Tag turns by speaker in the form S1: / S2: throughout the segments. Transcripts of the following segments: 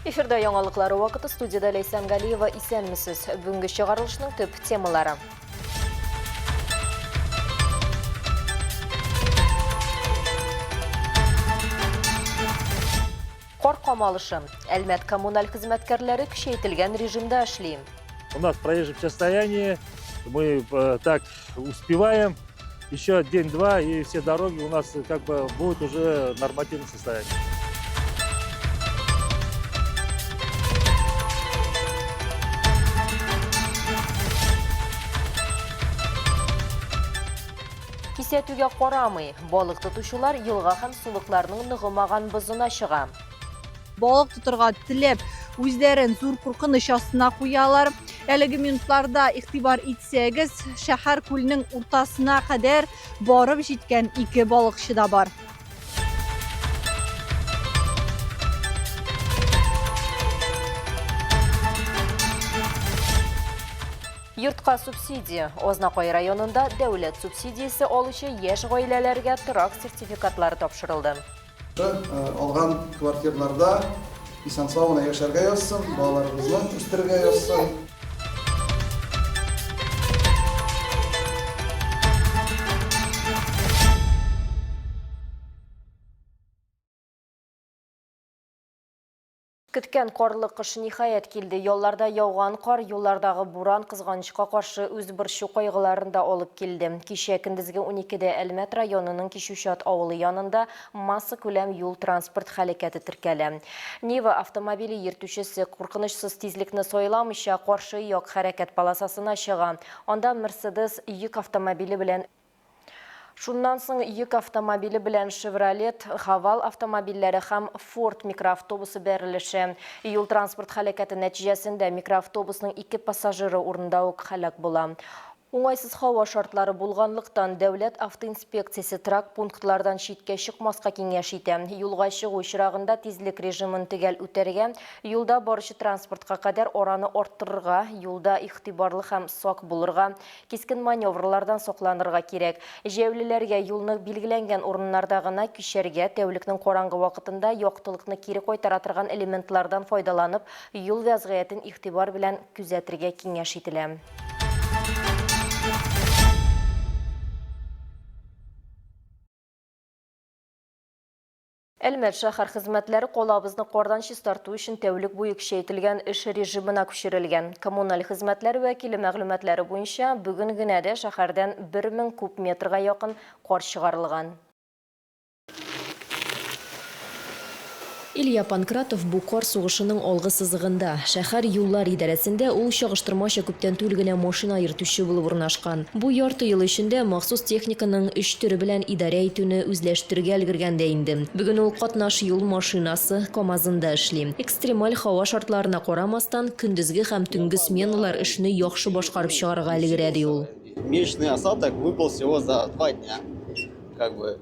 S1: Эфирда яңалыклары вакыты, студияда Лейсан Галиева, исәнмесез. Бүгінгі чыгарылышның төп темалары. Қор камалышы. Әлмәт коммуналь хезмәткәрләре күчәйтелгән режимда эшли.
S2: У нас проезжим состояние, мы так успеваем. Еще день-два, и все дороги у нас как бы будут уже нормативное состояние.
S1: Кисәтүгә карамый, балык тотучылар елга һәм сулыкларның ныгымаган бозына чыга.
S3: Балык тутырга теләп, үзләрен зур куркыныч астына куялар. Әлеге минутларда игътибар итсәгез, шәһәр күленең уртасына кадәр барып җиткән 2 балыкчы да бар.
S1: Йортка субсидия. Ознакай районында дәүләт субсидиясе алучы яшь гаиләләргә торак сертификатлары тапшырылды.
S4: Алган квартираларда исән-сау яшәргә язсын, балаларыбызны үстерергә язсын.
S1: Көткән карлы кыш ниһаять килде. Ялларда яуган кар, юллардагы буран кызганычка каршы үз борчу кайгыларында алып килде. Кичә көндезге 12-дә Әлмәт районының Кишүчат авылы янында масса күләм юл транспорт хәрәкәте теркәлә. Нива автомобиле йөртүчесе куркынычсыз тизлекне сайламыйча каршы як хәрәкәт полосасына чыга. Анда Mercedes йөк автомобиле белән Шуннан соң йөк автомобиле белән Chevrolet, Haval автомобильләре һәм Ford микроавтобусы бәрелеше. Юл транспорт хәрәкәте нәтиҗәсендә микроавтобусның 2 пассажиры урында ук һәлак була. Уңайсыз һава шартлары булганлыктан дәүләт автоинспекциясе трак пунктлардан читкә чыкмаска киңәш итә. Юлга чыгу чирагында тизлек режимын төгәл үтәргә, юлда баручы транспортка кадәр араны арттырырга, юлда игътибарлы һәм сак булырга, кискен маневрлардан сакланырга кирәк. Җәүлеләргә юлны билгеләнгән урыннарда гына кичәргә, тәүлекнең караңгы вакытында яктылыкны кире кайтара торган элементлардан файдаланып, юл вәзгыятен игътибар белән күзәтергә киңәш ителә. Әлмәт шәһәр хезмәтләре колабызны кардан чистарту өчен тәүлек буе күчәйтелгән эш режимына күчерелгән. Коммуналь хезмәтләр вәкиле мәгълүматлары буенча, бүген генә дә шәһәрдән 1000 куб метрга якын кар чыгарылган. Илья Панкратов бу кар сугышының алгы сызыгында. Шәһәр юллар идарәсендә ул чагыштырмача күптән түгел генә машина йөртүче булып урнашкан. Бу ярты ел эчендә махсус техниканың 3 төре белән идарә итүне үзләштергә өлгергәндә инде. Бүген ул катнаш юл машинасы КамАЗында эшли. Экстремаль һава шартларына карамастан, көндезге һәм төнге сменалар эшне яхшы башкарып чыгарга өлгерә ди ул.
S5: Месячный осадок выпал всего за 2 дня. Как бы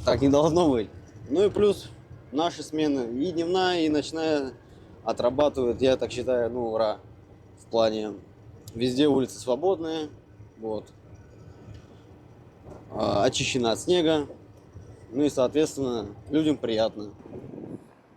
S5: так не должно быть. Ну и плюс наши смены и дневная, и ночная отрабатывают, я так считаю, ну ура. В плане везде улицы свободные, вот. Очищена от снега, ну и соответственно людям приятно.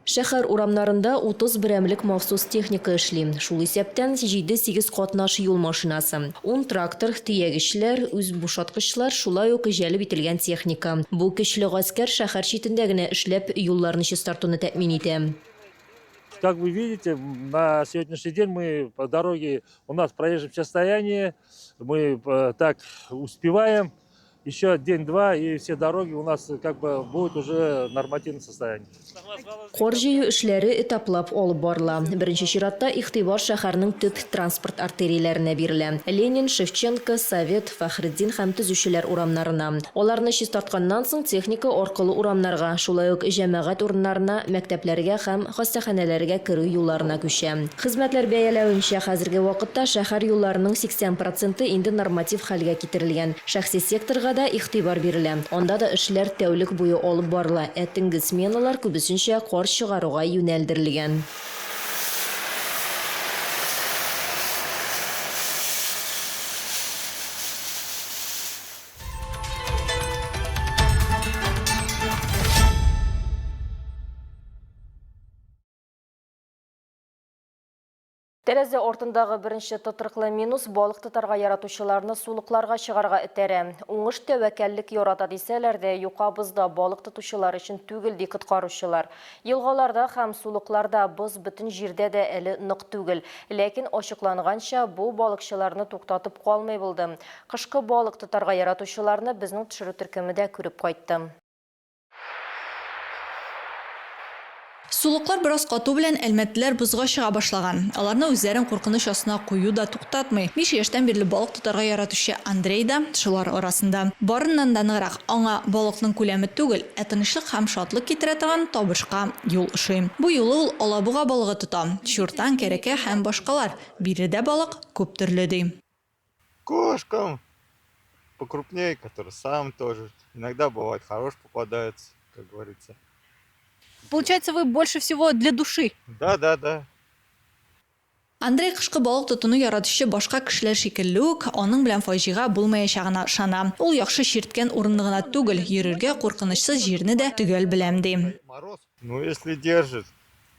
S1: Шәһәр урамнарында 30 берәмлек махсус техника эшли. Шул исәптән 7-8 катнаш юл машинасы, 10 трактор, төягечләр, үз бушаткычлар, шулай ук җәлеп ителгән техника. Бу көчле гаскәр шәһәр читендә генә эшләп юлларны чистартуны тәэмин итә.
S2: Как вы видите, на сегодняшний день мы по дороге, у нас проезжим состояние, мы так успеваем. Еще день-два, и все дороги у нас как бы будут уже нормативное состояние.
S1: Кар җыю эшләре этаплап алып барыла. Беренче чиратта игътибар шәһәрнең төп транспорт артерияләренә бирелә. Ленин, Шевченко, Совет, Фәхреддин һәм төзүчеләр урамнарына. Аларны чистартканнан соң техника аркылы урамнарга, шулай ук җәмәгать урыннарына, мәктәпләргә һәм хастаханәләргә керү юлларына күчә. Хезмәтләр бәяләвенчә, хәзерге вакытта шәһәр юлларының 80% инде норматив хәлгә китерелгән. Шәхси секторга да игътибар бирелә. Анда да эшләр тәүлек буе алып барыла. Төнге сменалар күбесенчә кар чыгаруга юнәлдерелгән. Тәрәзе ортындағы бірінші тұтырқлы минус балық тұтарға яратушыларны сулықларға шығарға үтәрі. Оңыш тәвәкәллік yorata десәләр дә, юқа бызда балық тұтушылар үшін түгілді құтқарушылар. Елғаларда һәм сулықларда бұз бүтін жерде де әлі нық түгіл. Ләкин ошықланғанша бұл балықшыларны тоқтатып қалмай болды. Қышқы балық тұтарға яратушыларны біздің түшірі түркіміде көріп қайтты.
S3: Сулыклар біраз қату белән әлмәтләр бузга чыга башлаган. Аларны үзләрен куркыныч астына кую да туктатмый. 5 яшьтән бирле балык тотарга яратучы Андрей да шулар арасында. Барыннан да ныграк аңа балыкның күләме түгел, ә тынычлык һәм шатлык китерә торган табышка юл ышый. Бу юлы ул алабуга балыгы тота. Чуртан, кәрәкә һәм башкалар. Биредә балык күп төрле ди.
S6: Кошкам покрупнее, которые сам тоже. Иногда бывает хорош попадается, как говорится.
S3: Получается, вы больше всего для души.
S6: Да.
S3: Андрей кышкы балык тотуну яратучы башка кешеләр шикелле үк аның белән фаҗига булмаячагына ышана. Ул яхшы ширткән урынлыгына түгел, йөрергә куркынычсыз җирне дә төгәл беләм ди.
S6: Ну, если держит,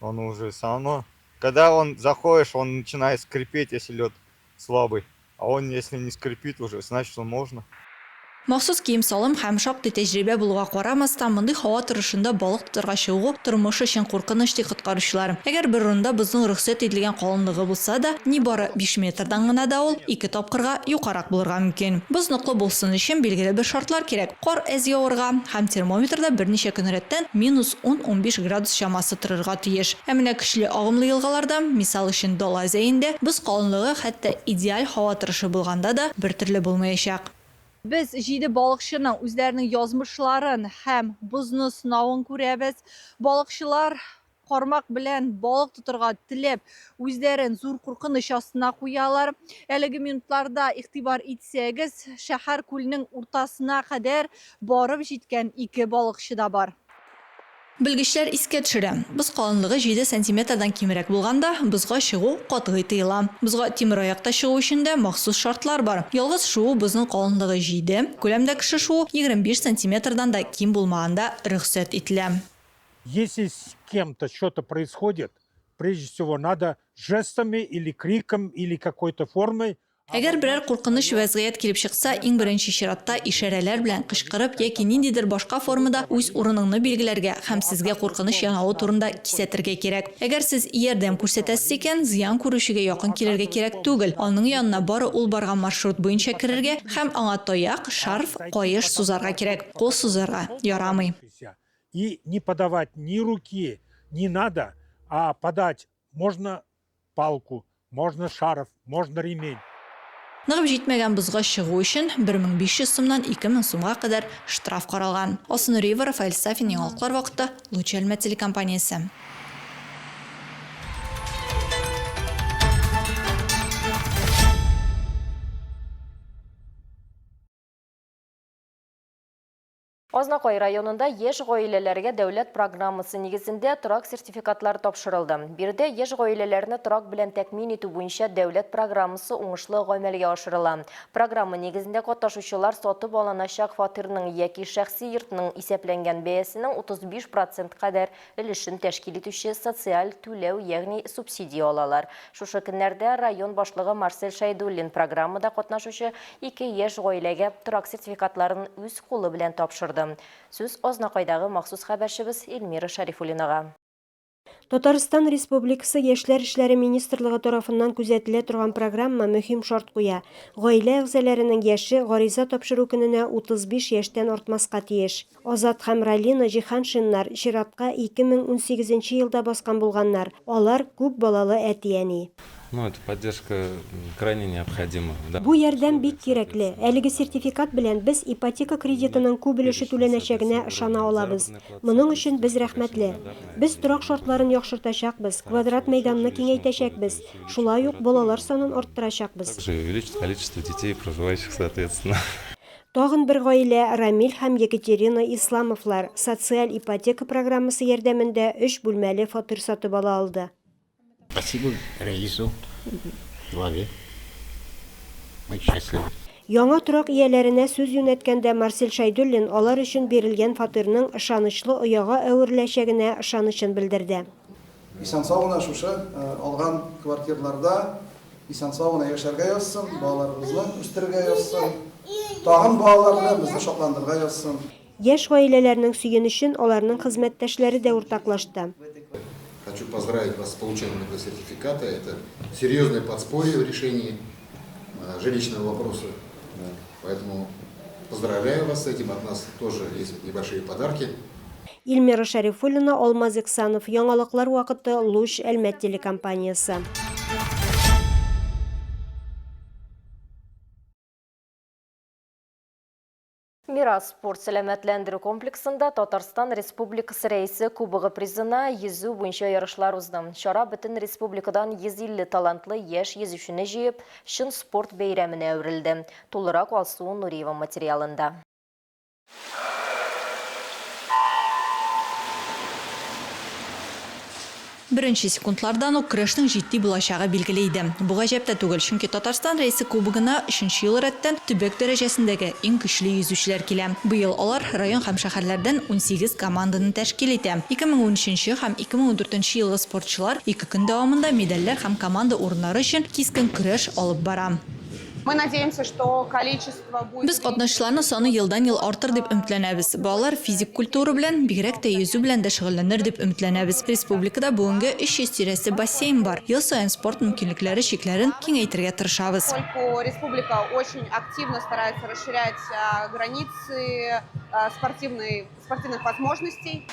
S6: он уже все равно. Когда он заходишь, он начинает скрипеть, если лед слабый. А он, если не скрипит уже, значит, он можно.
S3: Махсус кием салым һәм шактый тәҗрибә булуга карамастан, мондый һава торышында балык тотарга чыгу тормыш өчен куркыныч ди коткаручылар. Әгәр бер урында безнең рөхсәт ителгән калынлыгы булса да, нибары 5 метрдан гына да ул 2 тапкырга юкарак булырга мөмкин. Без ныклы булсын өчен билгеле бер шартлар кирәк. Кар әз явырга һәм термометрда берничә көн рәттән -10-15 градус чамасы торырга тиеш. Ә менә көчле агымлы елгаларда, мисал өчен Дала зәйендә, без калынлыгы хәтта идеаль һава торышы булганда да бер төрле булмаячак. Biz 7 балыкчының үзләренең язмышларын һәм бузны сынавын күрәбез. Балыкчылар кармак белән балык тотарга теләп, үзләрен зур куркыныч астына куялар. Әлеге минутларда игътибар итсәгез, шәһәр күленең уртасына кадәр барып җиткән 2 балыкчы да бар. Белгечләр искә төшерә. Без калынлыгы 7 сантиметрдан кимрәк булганда, бызга чыгу катгый тыела. Бызга тимер аякта чыгу өчен дә махсус шартлар бар. Ялгыз шуы безнең калынлыгы 7, күләмдә кеше шуы 25 сантиметрдан да ким булмаганда рөхсәт ителә.
S7: Если с кем-то что-то происходит, прежде всего надо жестами или криком или какой-то формой.
S3: Әгәр берәр куркыныч вазгыять килеп чыкса, иң беренче чиратта ишарәләр белән кычкырып яки ниндидер башка формада үз урыныңны билгеләргә һәм сезгә куркыныч янавы турында кисәтергә кирәк. Әгәр сез ярдәм күрсәтәсез икән, зыян күрүчегә якын килергә кирәк түгел. Аның янына бары ул барган маршрут буенча керергә һәм аңа таяк, шарф, каеш сузарга кирәк. Кул сузарга ярамый.
S7: И не подавать ни руки, не надо, а подать можно палку, можно шарф, можно ремень.
S3: Ныгып җитмәгән бузга чыгу өчен 1500 сумнан 2000 сумга кадәр штраф каралган. Осны Ривер, Рафаэль Сафин, яңалыклар вакыты, Лучи Әлмәт телекомпаниясе.
S1: Азнакай районында еш гаиләләргә дәүләт программасы нигезендә торак сертификатлары тапшырылды. Бирдә еш гаиләләрне торак белән тәкъмин итү буенча дәүләт программасы уңышлы гамәлгә ашырыла. Программа нигезендә катнашучылар сатып алыначак фатирның яки шәхси йортның исәпләнгән бәясенең 35% кадәр өлешен тәшкил итүче социаль түләү, ягъни субсидия алалар. Шушы көннәрдә район башлыгы Марсель Шайдуллин программада катнашучы 2 яшь гаиләгә торак сертификатларын үз кулы белән тапшырды. Сүз Азнакайдагы махсус хәбәрчебез Эльмира Шарифуллинага.
S8: Татарстан Республикасы Яшьләр эшләре министрлыгы тарафыннан күзәтелә торган программа мөһим шарт куя. Гаилә әгъзаләренең яше гариза тапшыру көненә 35 яшьтән артмаска тиеш. Азат һәм Ралина Җиһаншиннар чиратка 2018 елда баскан булганнар. Алар күп балалы әти-әни.
S9: Эта поддержка крайне необходима.
S8: Бу ярдәм бик кирәкле. Әлеге сертификат белән без ипотека кредитының күп өлеше түләнәчәгенә ышана алабыз. Моның өчен без рәхмәтле. Без торак шартларын яхшыртачакбыз, квадрат мәйданны киңәйтәчәкбез. Шулай ук балалар санын арттырачакбыз.
S9: Также увеличить количество детей, проживающих соответственно.
S8: Тагын бер гаилә Рамиль һәм Екатерина Исламовлар социаль ипотека программасы ярдәмендә 3 бүлмәле фатир сатып ала алды.
S10: Спасибо Раису, главе. Мы счастливы.
S8: Яңа торак ияләренә сүз юнәткәндә Марсель Шайдуллин алар өчен бирелгән фатирның ышанычлы ояга әвереләчәгенә ышанычын белдерде.
S4: исән-сау шушы алган квартираларда исән-сау яшәргә язсын, балаларыбызны үстерергә язсын, тагын балаларны безне шатландырырга язсын.
S8: Яшь гаиләләрнең сөенечен аларның хезмәттәшләре дә уртаклашты.
S10: Хочу поздравить вас с получением этого сертификата. Это серьезное подспорье в решении жилищного вопроса. Поэтому поздравляю вас с этим. От нас тоже есть небольшие подарки.
S8: Илмира Шарифуллина, Алмаз Иксанов, Яңалыклар вакыты, Луч, Әлмәт телекомпаниясе.
S1: Мирас спорт сәламәтләндерү комплексында Татарстан Республикасы рәисе кубогы призына йөзү буенча ярышлар узды. Шара бөтен республикадан 150 талантлы яшь йөзүчене җыеп, чын спорт бәйрәменә әверелде. Тулырак Алсу Нуриева материалында.
S11: Беренче секундлардан ук көрәшнең җитди булачагы билгеле иде. Бу гаҗәп тә түгел, чөнки Татарстан рәисе кубогына 3нче ел рәттән төбәк дәрәҗәсендәге иң көчле йөзүчеләр килә. Быел алар район һәм шәһәрләрдән 18 команданы тәшкил итә. 2013 һәм 2014 елгы спортчылар 2 көн дәвамында медальләр һәм команда урыннары өчен кискен көрәш алып бара.
S12: Мы надеемся, что количество будет...
S11: Без катнашчыларның саны елдан-ел артыр дип өметләнәбез. Балалар физик культура белән, бигрәк тә йөзү белән дә шөгыльләнер дип өметләнәбез. Республикада бүгенге 300 тирәсе бассейн бар. Ел саен спорт мөмкинлекләре чикләрен киңәйтергә тырышабыз.
S12: Поскольку республика очень активно старается расширять границы спортивных возможностей.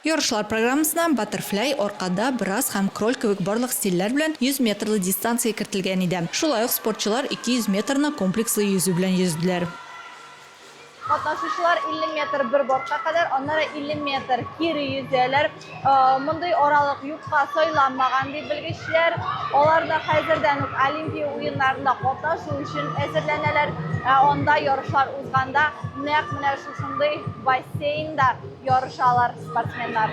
S11: Ярышлар программасына баттерфляй, аркада, брас һәм кроль кебек барлык стильләр белән 100 метрлы дистанция кертелгән иде. Шулай ук спортчылар 200 метрны комплекслы йөзү белән йөзделәр.
S3: Катнашучылар 50 метр бер бортка кадәр, аннары 50 метр кире йөзәләр. Мондый аралык юкка сайланмаган дип белгечләр. Алар да хәзердән үк Олимпия уеннарында катнашу өчен әзерләнәләр. Анда ярышлар узганда нәкъ менә шушындый бассейнда ярышалар спортсменнар.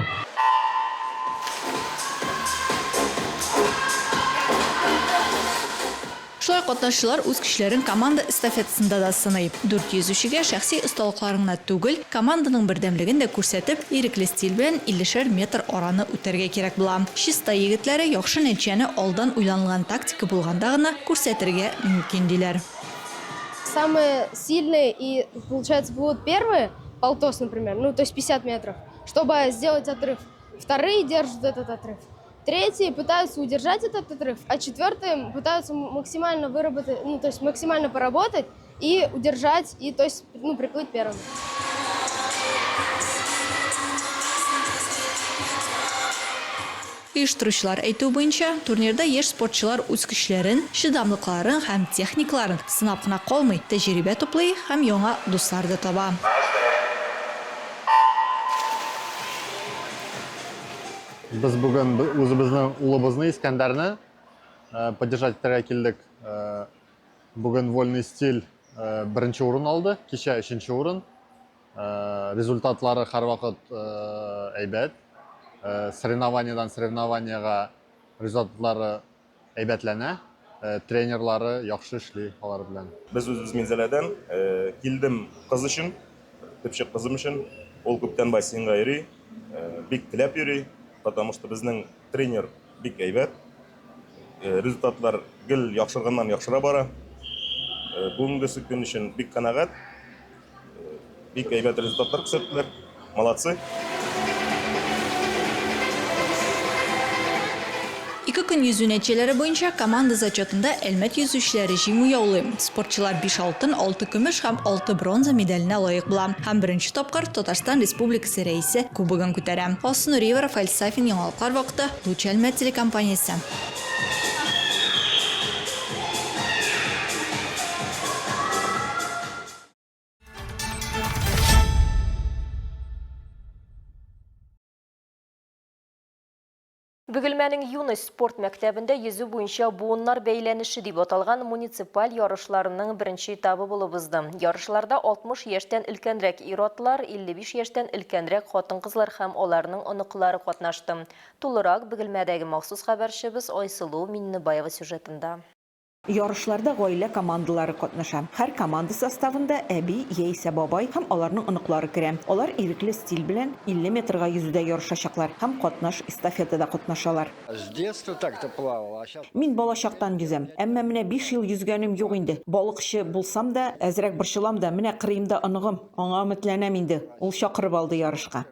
S11: Шулай катнашчылар үз көчләрен команда эстафетасында да сыный. 4 йөзүчегә шәхси осталыкларын гына түгел, команданың бердәмлеген дә күрсәтеп, ирекле стиль белән 50 метр араны үтәргә кирәк була. Чиста егетләре яхшы нәтиҗәне алдан уйланган тактика булганда гына күрсәтергә мөмкин диләр.
S13: Самые сильные и, получается, будут первые, полтос, например, то есть 50 метров, чтобы сделать отрыв. Вторые держат этот отрыв. Третьи пытаются удержать этот отрыв, а четвертые пытаются максимально выработать, то есть максимально поработать и удержать, и то есть, приплыть первым.
S11: Оештыручылар әйтү буенча, турнирда яшь спортчылар үз көчләрен, чыдамлыкларын һәм техникларын сынап кына калмый, тәҗрибә туплый һәм яңа дуслар да таба.
S6: Biz bugün özümüzün ulubuzny İskenderni поддержать килдик. Bugün вольный стиль birinchi o'rin oldi, kecha 3nchi o'rin. Результатлары har vaqt әйбәт. Соревнованиядан соревнованияга результатлары әйбәтләнә. Тренерлары яхшы эшли алар белән.
S14: Без үзебез Минзәләдән килдем кыз өчен, төпчек кызым өчен. Ул күптән бассейнга йөри, бик теләп йөри. Потому что безнең тренер бик әйбәт. Результатлар гел яхшырганнан яхшыра бара. Бүгенге көн өчен бик канәгать. Бик әйбәт результатлар күрсәттеләр. Молодцы.
S11: 2 көн йөзү нәтиҗәләре буенча команда зачетында Әлмәт йөзүчеләре җиңү яулый. Спортчылар 5 алтын, 6 көмеш һәм 6 бронза медаленә лаек була. Һәм беренче тапкыр Татарстан Республикасы рәисе кубогын күтәрә. Алсу Нуриева, Рафаэль Сафин, Яңалыклар вакыты, Луч Әлмәт телекомпаниясе.
S1: Бөгелмәнең Юность спорт мәктәбендә йөзү буенча буыннар бәйләнеше дип аталган муниципаль ярышларының беренче этабы булып узды. Ярышларда 60 яшьтән өлкәнрәк ир-атлар, 55 яшьтән өлкәнрәк хатын-кызлар һәм аларның оныклары катнашты. Тулырак Бөгелмәдәге махсус хәбәрчебез Айсылу Миннебаева сюжетында.
S15: Ярышларда гаилә командалары катнаша. Һәр команда составында әби, яисә бабай һәм аларның оныклары керә. Алар ирекле стиль белән 50 метрга йөзүдә ярышачаклар һәм катнаш эстафетада катнашалар.
S16: С детства так-то плавал, а сейчас...
S15: Мин балачактан yüзәм, әмма менә 5 ел yüзгәнем юк инде. Балыкчы булсам да, әзрәк борчылам да, менә кырыемда оныгым, аңа өметләнәм инде. Ул чакырып алды ярышка.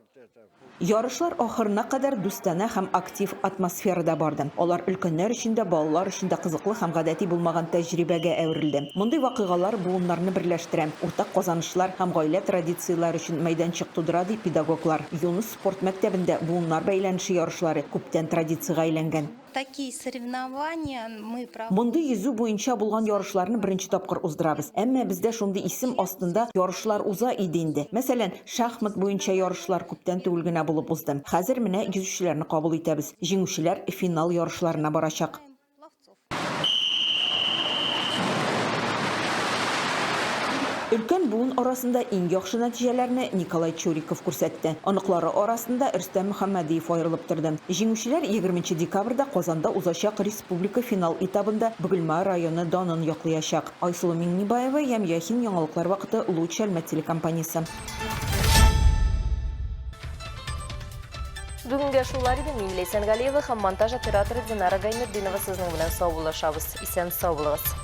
S15: Ярышлар ахырына кадәр дустанә һәм актив атмосферада барды. Алар өлкәннәр өчен дә, балалар өчен дә кызыклы һәм гадәти булмаган тәҗрибәгә әверелде. Мондый вакыйгалар буыннарны берләштерә, уртак казанышлар һәм гаилә традицияләре өчен мәйданчык тудыра ди педагоглар. Юнус спорт мәктәбендә буыннар бәйләнеше ярышлары күптән традициягә әйләнгән.
S17: Такие соревнования мы проводим.
S15: Мондый йөзү буенча булган ярышларны беренче тапкыр уздырабыз. Әмма бездә шундый исем астында ярышлар уза иде инде. Мәсәлән, шахмат буенча ярышлар күптән түгел генә булып узды. Хәзер менә йөзүчеләрне кабул итәбез. Җиңүчеләр финал ярышларына барачак. Өлкән буын арасында иң яхшы нәтиҗәләрне Николай Чуриков күрсәтте. Аныклары арасында Рөстәм Мөхәммәдиев аерылып торды. Җиңүчеләр 20 декабрьдә Казанда узачак республика финал этабында Бөгелмә районы данын яклыячак. Айсылу Миңнебаева, Ямьяхин, яңалыклар вакыты, Луч Әлмәт телекомпаниясе.
S1: Бүгінге шулар иде. Мин Лейсан Галиева һәм монтаж операторы Динара Гайнетдинова сезнең белән сау булышабыз. Исән сау булыгыз.